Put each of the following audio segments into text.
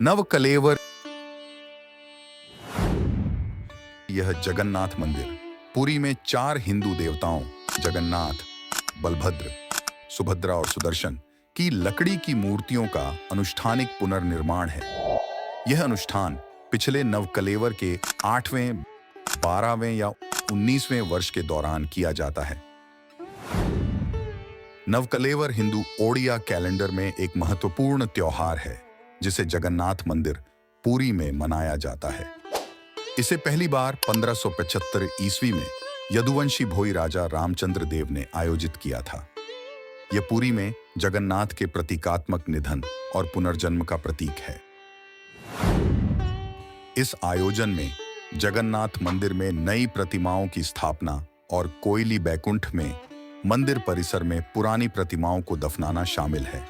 नवकलेवर। यह जगन्नाथ मंदिर पुरी में 4 हिंदू देवताओं जगन्नाथ, बलभद्र, सुभद्रा और सुदर्शन की लकड़ी की मूर्तियों का अनुष्ठानिक पुनर्निर्माण है। यह अनुष्ठान पिछले नवकलेवर के 8वें, 12वें या 19वें वर्ष के दौरान किया जाता है। नवकलेवर हिंदू ओडिया कैलेंडर में एक महत्वपूर्ण त्योहार है जिसे जगन्नाथ मंदिर पुरी में मनाया जाता है। इसे पहली बार 1575 ईस्वी में यदुवंशी भोई राजा रामचंद्र देव ने आयोजित किया था। यह पुरी में जगन्नाथ के प्रतीकात्मक निधन और पुनर्जन्म का प्रतीक है। इस आयोजन में जगन्नाथ मंदिर में नई प्रतिमाओं की स्थापना और कोयली बैकुंठ में मंदिर परिसर में पुरानी प्रतिमाओं को दफनाना शामिल है।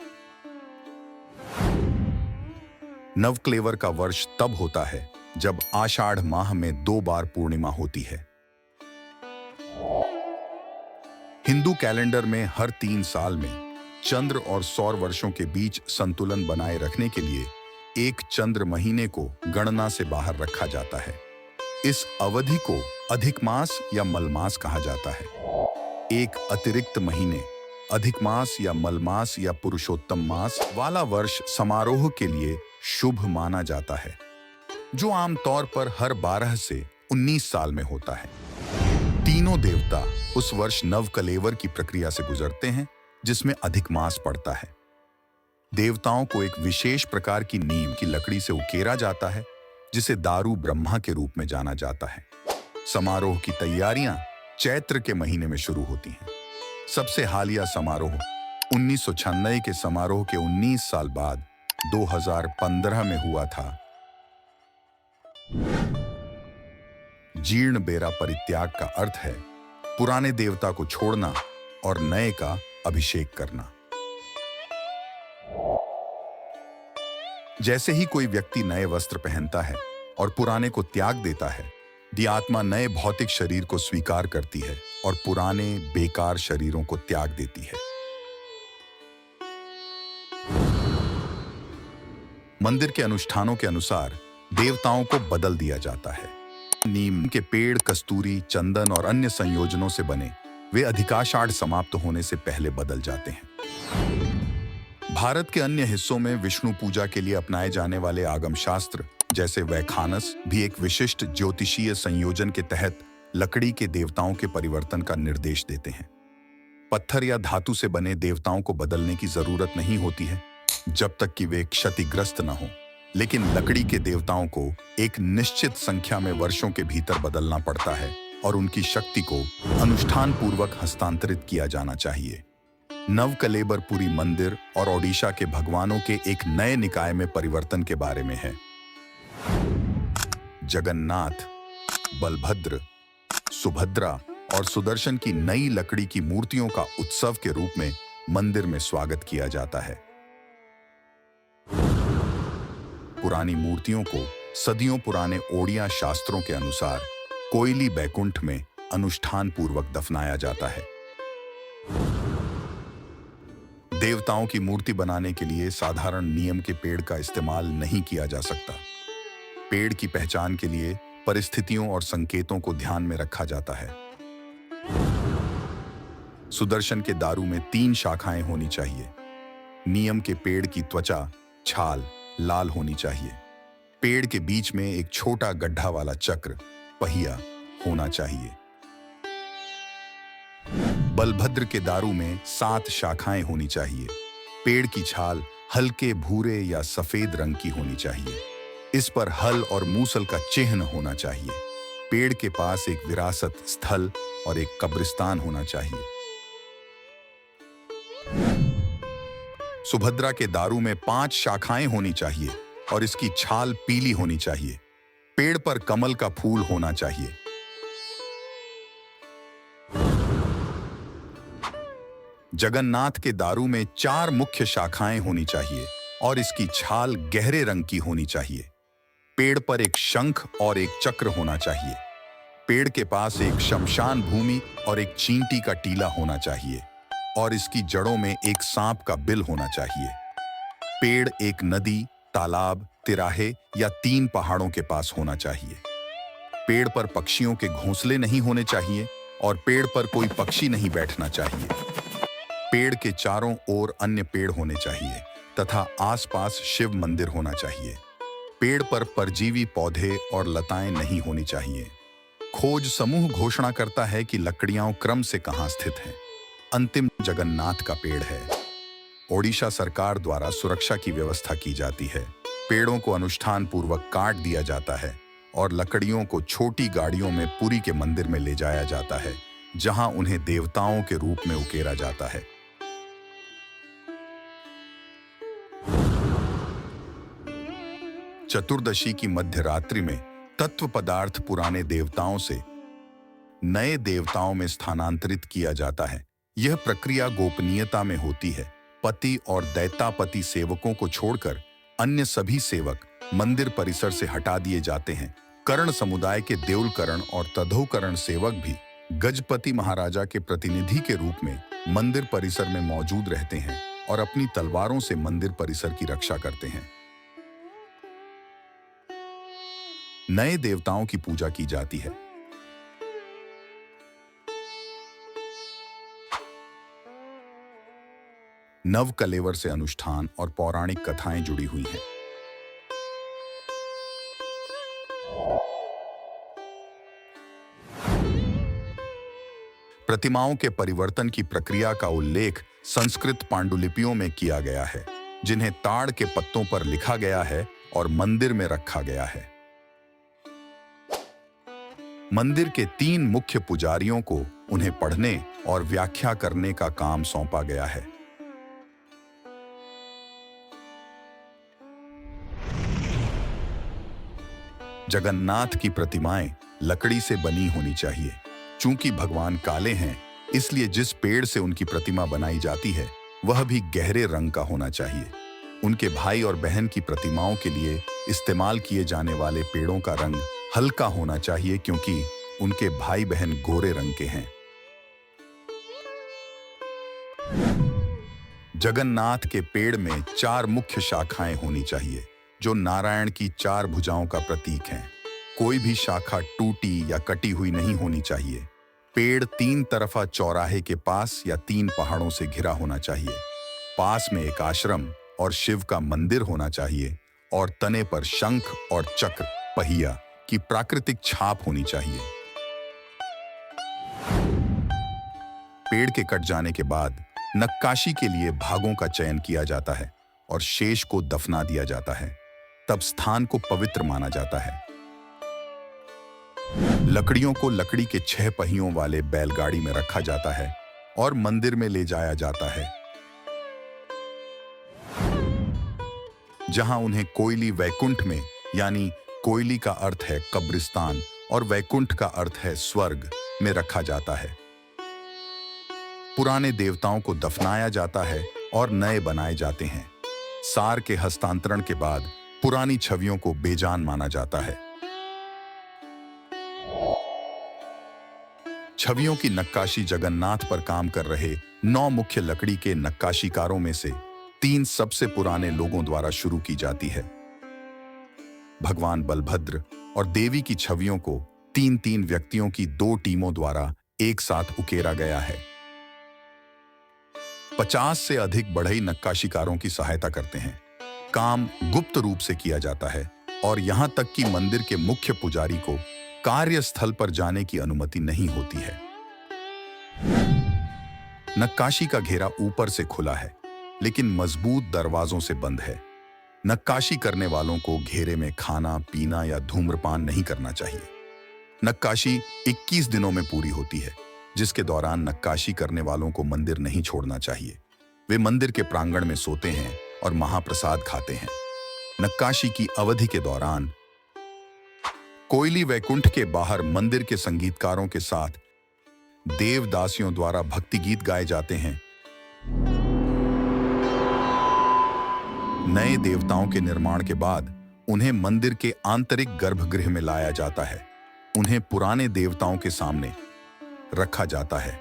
नवकलेवर का वर्ष तब होता है जब आषाढ़ माह में 2 बार पूर्णिमा होती है। हिंदू कैलेंडर में हर 3 साल में चंद्र और सौर वर्षों के बीच संतुलन बनाए रखने के लिए एक चंद्र महीने को गणना से बाहर रखा जाता है। इस अवधि को अधिक मास या मलमास कहा जाता है। एक अतिरिक्त महीने अधिक मास या मलमास या पुरुषोत्तम मास वाला वर्ष समारोह के लिए शुभ माना जाता है, जो आमतौर पर हर 12 से 19 साल में होता है। तीनों देवता उस वर्ष नवकलेवर की प्रक्रिया से गुजरते हैं जिसमें अधिक मास पड़ता है। देवताओं को एक विशेष प्रकार की नीम की लकड़ी से उकेरा जाता है जिसे दारू ब्रह्मा के रूप में जाना जाता है। समारोह की तैयारियां चैत्र के महीने में शुरू होती हैं। सबसे हालिया समारोह 1996 के समारोह के 19 साल बाद 2015 में हुआ था। जीर्ण बेरा परित्याग का अर्थ है पुराने देवता को छोड़ना और नए का अभिषेक करना। जैसे ही कोई व्यक्ति नए वस्त्र पहनता है और पुराने को त्याग देता है, दी आत्मा नए भौतिक शरीर को स्वीकार करती है और पुराने बेकार शरीरों को त्याग देती है। मंदिर के अनुष्ठानों के अनुसार देवताओं को बदल दिया जाता है। नीम के पेड़, कस्तूरी, चंदन और अन्य संयोजनों से बने वे अधिकाषाढ़ समाप्त होने से पहले बदल जाते हैं। भारत के अन्य हिस्सों में विष्णु पूजा के लिए अपनाए जाने वाले आगम शास्त्र जैसे वैखानस भी एक विशिष्ट ज्योतिषीय संयोजन के तहत लकड़ी के देवताओं के परिवर्तन का निर्देश देते हैं। पत्थर या धातु से बने देवताओं को बदलने की जरूरत नहीं होती है जब तक कि वे क्षतिग्रस्त न हो, लेकिन लकड़ी के देवताओं को एक निश्चित संख्या में वर्षों के भीतर बदलना पड़ता है और उनकी शक्ति को अनुष्ठान पूर्वक हस्तांतरित किया जाना चाहिए। नवकलेबर पुरी मंदिर और ओडिशा के भगवानों के एक नए निकाय में परिवर्तन के बारे में है। जगन्नाथ, बलभद्र, सुभद्रा और सुदर्शन की नई लकड़ी की मूर्तियों का उत्सव के रूप में मंदिर में स्वागत किया जाता है। पुरानी मूर्तियों को सदियों पुराने ओडिया शास्त्रों के अनुसार कोयली बैकुंठ में अनुष्ठान पूर्वक दफनाया जाता है। देवताओं की मूर्ति बनाने के लिए साधारण नियम के पेड़ का इस्तेमाल नहीं किया जा सकता। पेड़ की पहचान के लिए परिस्थितियों और संकेतों को ध्यान में रखा जाता है। सुदर्शन के दारू में 3 शाखाएं होनी चाहिए। नियम के पेड़ की त्वचा, छाल लाल होनी चाहिए। पेड़ के बीच में एक छोटा गड्ढा वाला चक्र, पहिया होना चाहिए। बलभद्र के दारू में 7 शाखाएं होनी चाहिए। पेड़ की छाल हल्के भूरे या सफेद रंग की होनी चाहिए। इस पर हल और मूसल का चिन्ह होना चाहिए। पेड़ के पास एक विरासत स्थल और एक कब्रिस्तान होना चाहिए। सुभद्रा के दारू में 5 शाखाएं होनी चाहिए और इसकी छाल पीली होनी चाहिए। पेड़ पर कमल का फूल होना चाहिए। जगन्नाथ के दारू में 4 मुख्य शाखाएं होनी चाहिए और इसकी छाल गहरे रंग की होनी चाहिए। पेड़ पर एक शंख और एक चक्र होना चाहिए। पेड़ के पास एक शमशान भूमि और एक चींटी का टीला होना चाहिए और इसकी जड़ों में एक सांप का बिल होना चाहिए। पेड़ एक नदी तालाब, तिराहे या 3 पहाड़ों के पास होना चाहिए। पेड़ पर पक्षियों के घोंसले नहीं होने चाहिए और पेड़ पर कोई पक्षी नहीं बैठना चाहिए। पेड़ के चारों ओर अन्य पेड़ होने चाहिए तथा आसपास शिव मंदिर होना चाहिए। पेड़ पर परजीवी पौधे और लताएं नहीं होनी चाहिए। खोज समूह घोषणा करता है कि लकड़ियां क्रम से कहां स्थित हैं। अंतिम जगन्नाथ का पेड़ है। ओडिशा सरकार द्वारा सुरक्षा की व्यवस्था की जाती है। पेड़ों को अनुष्ठान पूर्वक काट दिया जाता है और लकड़ियों को छोटी गाड़ियों में पुरी के मंदिर में ले जाया जाता है, जहां उन्हें देवताओं के रूप में उकेरा जाता है। चतुर्दशी की मध्य रात्रि में तत्व पदार्थ पुराने देवताओं से नए देवताओं में स्थानांतरित किया जाता है। यह प्रक्रिया गोपनीयता में होती है। पति और दैतापति सेवकों को छोड़कर अन्य सभी सेवक मंदिर परिसर से हटा दिए जाते हैं। कर्ण समुदाय के देउलकर्ण और तद्धौकर्ण सेवक भी गजपति महाराजा के प्रतिनिधि के रूप में मंदिर परिसर में मौजूद रहते हैं और अपनी तलवारों से मंदिर परिसर की रक्षा करते हैं। नए देवताओं की पूजा की जाती है। नव कलेवर से अनुष्ठान और पौराणिक कथाएं जुड़ी हुई हैं। प्रतिमाओं के परिवर्तन की प्रक्रिया का उल्लेख संस्कृत पांडुलिपियों में किया गया है, जिन्हें ताड़ के पत्तों पर लिखा गया है और मंदिर में रखा गया है। मंदिर के 3 मुख्य पुजारियों को उन्हें पढ़ने और व्याख्या करने का काम सौंपा गया है। जगन्नाथ की प्रतिमाएं लकड़ी से बनी होनी चाहिए। चूंकि भगवान काले हैं, इसलिए जिस पेड़ से उनकी प्रतिमा बनाई जाती है वह भी गहरे रंग का होना चाहिए। उनके भाई और बहन की प्रतिमाओं के लिए इस्तेमाल किए जाने वाले पेड़ों का रंग हल्का होना चाहिए, क्योंकि उनके भाई बहन गोरे रंग के हैं। जगन्नाथ के पेड़ में 4 मुख्य शाखाएं होनी चाहिए, जो नारायण की 4 भुजाओं का प्रतीक हैं। कोई भी शाखा टूटी या कटी हुई नहीं होनी चाहिए। पेड़ 3 तरफा चौराहे के पास या 3 पहाड़ों से घिरा होना चाहिए। पास में एक आश्रम और शिव का मंदिर होना चाहिए और तने पर शंख और चक्र, पहिया की प्राकृतिक छाप होनी चाहिए। पेड़ के कट जाने के बाद नक्काशी के लिए भागों का चयन किया जाता है और शेष को दफना दिया जाता है। तब स्थान को पवित्र माना जाता है। लकड़ियों को लकड़ी के 6 पहियों वाले बैलगाड़ी में रखा जाता है और मंदिर में ले जाया जाता है, जहां उन्हें कोयली वैकुंठ में, यानी कोयली का अर्थ है कब्रिस्तान और वैकुंठ का अर्थ है स्वर्ग, में रखा जाता है। पुराने देवताओं को दफनाया जाता है और नए बनाए जाते हैं। सार के हस्तांतरण के बाद पुरानी छवियों को बेजान माना जाता है। छवियों की नक्काशी जगन्नाथ पर काम कर रहे 9 मुख्य लकड़ी के नक्काशीकारों में से 3 सबसे पुराने लोगों द्वारा शुरू की जाती है। भगवान बलभद्र और देवी की छवियों को 3-3 व्यक्तियों की 2 टीमों द्वारा एक साथ उकेरा गया है। 50 से अधिक बढ़ई नक्काशीकारों की सहायता करते हैं। काम गुप्त रूप से किया जाता है और यहां तक कि मंदिर के मुख्य पुजारी को कार्यस्थल पर जाने की अनुमति नहीं होती है। नक्काशी का घेरा ऊपर से खुला है, लेकिन मजबूत दरवाजों से बंद है। नक्काशी करने वालों को घेरे में खाना, पीना या धूम्रपान नहीं करना चाहिए। नक्काशी 21 दिनों में पूरी होती है, जिसके दौरान नक्काशी करने वालों को मंदिर नहीं छोड़ना चाहिए। वे मंदिर के प्रांगण में सोते हैं और महाप्रसाद खाते हैं। नक्काशी की अवधि के दौरान कोयली वैकुंठ के बाहर मंदिर के संगीतकारों के साथ देवदासियों द्वारा भक्ति गीत गाए जाते हैं। नए देवताओं के निर्माण के बाद उन्हें मंदिर के आंतरिक गर्भगृह में लाया जाता है। उन्हें पुराने देवताओं के सामने रखा जाता है।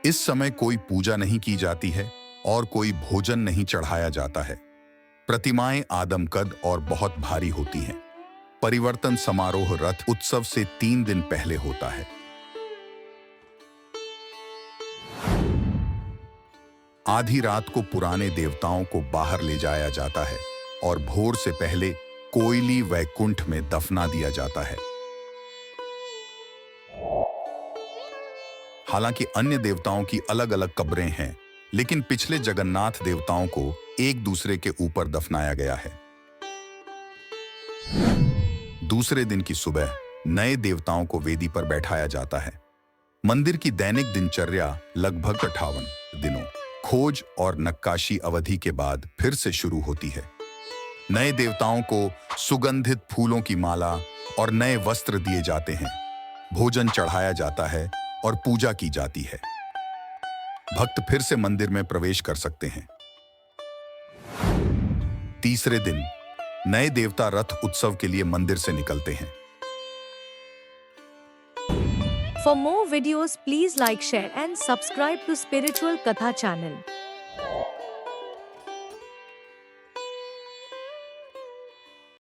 इस समय कोई पूजा नहीं की जाती है और कोई भोजन नहीं चढ़ाया जाता है। प्रतिमाएं आदमकद और बहुत भारी होती हैं। परिवर्तन समारोह रथ उत्सव से 3 दिन पहले होता है। आधी रात को पुराने देवताओं को बाहर ले जाया जाता है और भोर से पहले कोयली वैकुंठ में दफना दिया जाता है। हालांकि अन्य देवताओं की अलग अलग कब्रें हैं, लेकिन पिछले जगन्नाथ देवताओं को एक दूसरे के ऊपर दफनाया गया है। दूसरे दिन की सुबह नए देवताओं को वेदी पर बैठाया जाता है। मंदिर की दैनिक दिनचर्या लगभग 58 दिनों खोज और नक्काशी अवधि के बाद फिर से शुरू होती है। नए देवताओं को सुगंधित फूलों की माला और नए वस्त्र दिए जाते हैं। भोजन चढ़ाया जाता है और पूजा की जाती है। भक्त फिर से मंदिर में प्रवेश कर सकते हैं। तीसरे दिन नए देवता रथ उत्सव के लिए मंदिर से निकलते हैं। For more videos, please like, share and subscribe to Spiritual Katha channel.